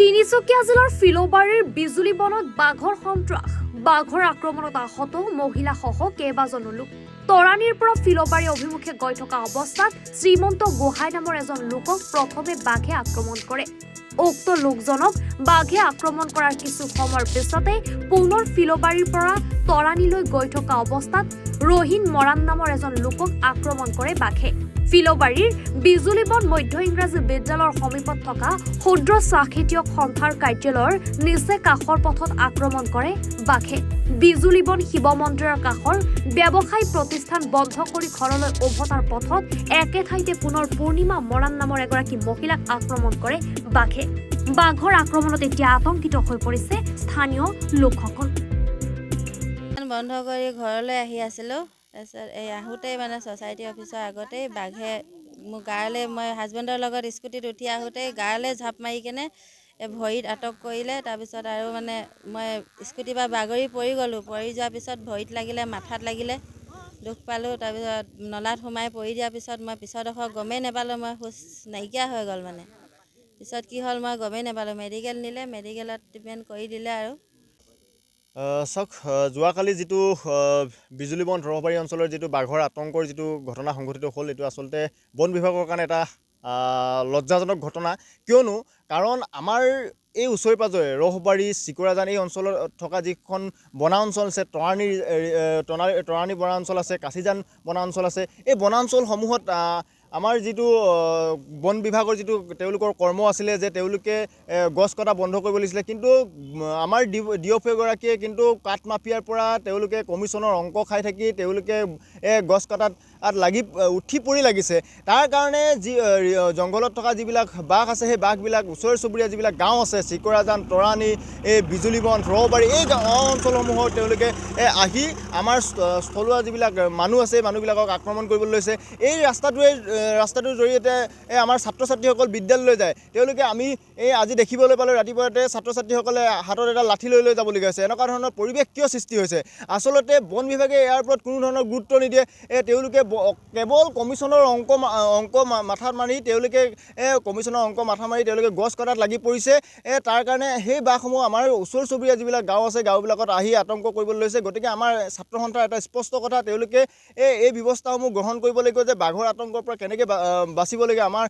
তিনিচুকীয়া জিলাৰ ফিলবাৰীৰ বিজুলী বনত বাঘৰ সন্ত্ৰাস বাঘৰ আক্ৰমণত আহত মহিলাসহ কেইবাজনো লোক তৰাণীৰ পৰা ফিলবাৰী অভিমুখে গৈ থকা অৱস্থাত শ্ৰীমন্ত গোহাঁই নামৰ এজন লোকক প্ৰথমে বাঘে আক্ৰমণ কৰে উক্ত লোকজনক বাঘে আক্ৰমণ কৰাৰ কিছু সময়ৰ পিছতে পুনৰ ফিলবাৰীৰ পৰা তৰাণীলৈ গৈ থকা অৱস্থাত ৰহিন মৰাণ নামৰ এজন লোকক আক্ৰমণ কৰে বাঘে ফিলবাৰীৰ বিজুলীবন মধ্য ইংৰাজী বিদ্যালয়ৰ সমীপত থকা ক্ষুদ্ৰ চাহ খেতিয়ক সন্থাৰ কাৰ্যালয়ৰ নিচে কাষৰ পথত আক্ৰমণ কৰে বাঘে বিজুলীবন শিৱ মন্দিৰৰ কাষৰ ব্যৱসায়ী প্ৰতিষ্ঠান বন্ধ কৰি ঘৰলৈ উভতাৰ পথত একে ঠাইতে পুনৰ পূৰ্ণিমা মৰাণ নামৰ এগৰাকী মহিলাক আক্ৰমণ কৰে বাঘে বাঘৰ আক্ৰমণত এতিয়া আতংকিত হৈ পৰিছে স্থানীয় লোকসকল বন্ধ কৰি ঘৰলৈ আহি আছিলোঁ তাৰপিছত এই আহোঁতেই মানে ছ'চাইটি অফিচৰ আগতেই বাঘে মোৰ গালৈ মই হাজবেণ্ডৰ লগত স্কুটিত উঠি আহোঁতেই গালৈ ঝাপ মাৰি কেনে ভৰিত আটক কৰিলে তাৰপিছত আৰু মানে মই স্কুটিৰ পৰা বাগৰি পৰি গ'লোঁ পৰি যোৱাৰ পিছত ভৰিত লাগিলে মাথাত লাগিলে দুখ পালোঁ তাৰপিছত নলাত সোমাই পৰি দিয়াৰ পিছত মই পিছৰডোখৰ গমেই নাপালোঁ মই হুঁচ নাইকিয়া হৈ গ'ল মানে পিছত কি হ'ল মই গমেই নাপালোঁ মেডিকেল নিলে মেডিকেলত ট্ৰিটমেণ্ট কৰি দিলে আৰু চাওক যোৱাকালি যিটো বিজুলীবন দৰবাৰী অঞ্চলৰ যিটো বাঘৰ আতংকৰ যিটো ঘটনা সংঘটিত হ'ল এইটো আচলতে বন বিভাগৰ কাৰণে এটা লজ্জাজনক ঘটনা কিয়নো কাৰণ আমাৰ এই ওচৰে পাজৰে ৰহবাৰী চিকৰাজান এই অঞ্চলত থকা যিখন বনাঞ্চল আছে তৰাণী বনাঞ্চল আছে কাছিজান বনাঞ্চল আছে এই বনাঞ্চলসমূহত আমাৰ যিটো বন বিভাগৰ যিটো তেওঁলোকৰ কৰ্ম আছিলে যে তেওঁলোকে গছ কটা বন্ধ কৰিব লাগিছিলে কিন্তু আমাৰ ডিঅ'ফগৰাকীয়ে কিন্তু কাঠ মাফিয়াৰ পৰা তেওঁলোকে কমিশ্যনৰ অংক খাই থাকি তেওঁলোকে গছ কটাত লাগি উঠি পৰি লাগিছে তাৰ কাৰণে যি জংঘলত থকা যিবিলাক বাঘ আছে সেই বাঘবিলাক ওচৰ চুবুৰীয়া যিবিলাক গাঁও আছে চিকৰাজান তৰাণী এই বিজুলীবন ৰহবাৰী এই অঞ্চলসমূহত তেওঁলোকে আহি আমাৰ স্থলুৱা যিবিলাক মানুহ আছে মানুহবিলাকক আক্ৰমণ কৰিবলৈ লৈছে এই ৰাস্তাটোৰ জৰিয়তে আমাৰ ছাত্ৰ ছাত্ৰীসকল বিদ্যালয়লৈ যায় তেওঁলোকে আমি আজি দেখিবলৈ পালোঁ ৰাতিপুৱাতে ছাত্ৰ ছাত্ৰীসকলে হাতত এটা লাঠি লৈ যাবলগীয়া হৈছে এনেকুৱা ধৰণৰ পৰিৱেশ কিয় সৃষ্টি হৈছে আচলতে বন বিভাগে ইয়াৰ ওপৰত কোনো ধৰণৰ গুৰুত্ব নিদিয়ে তেওঁলোকে কেৱল কমিশ্যনৰ অংক মাথাত মাৰি তেওঁলোকে গছ কটাত লাগি পৰিছে তাৰ কাৰণে সেই বাঘসমূহ আমাৰ ওচৰ চুবুৰীয়া যিবিলাক গাঁও আছে গাঁওবিলাকত আহি আতংক কৰিবলৈ লৈছে গতিকে আমাৰ ছাত্ৰ সন্থাৰ এটা স্পষ্ট কথা তেওঁলোকে এই ব্যৱস্থাসমূহ গ্ৰহণ কৰিব লাগিব যে বাঘৰ আতংকৰ পৰা কেনেকৈ বাচিবলগীয়া আমাৰ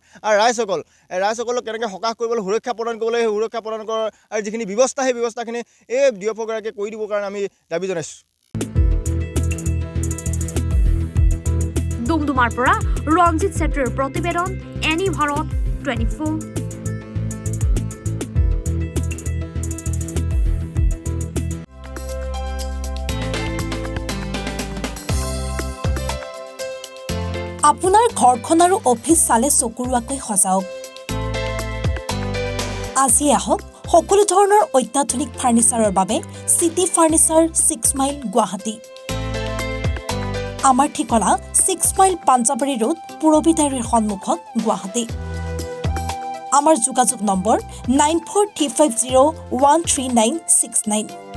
ৰাইজসকলক কেনেকৈ সকাহ কৰিবলৈ সুৰক্ষা প্ৰদান কৰিব লাগে সুৰক্ষা প্ৰদান কৰাৰ আৰু যিখিনি ব্যৱস্থা সেই ব্যৱস্থাখিনি এই ডিঅ'ফগৰাকীয়ে কৰি দিবৰ কাৰণে আমি দাবী জনাইছোঁ ডুমডুমাৰ পৰা ৰঞ্জিত ছেত্ৰীৰ প্ৰতিবেদন এনি ভাৰত 24 আপোনাৰ ঘৰখন আৰু অফিচ চালে চকুৰুৱাকৈ সজাওক আজি আহক সকলো ধৰণৰ অত্যাধুনিক ফাৰ্নিচাৰৰ বাবে চিটি ফাৰ্নিচাৰ 6 মাইল গুৱাহাটী আমাৰ ঠিকনা 6 মাইল পাঞ্জাবাৰী ৰোড পুৰবিদাৰীৰ সন্মুখত গুৱাহাটী আমাৰ যোগাযোগ নম্বৰ 9435013969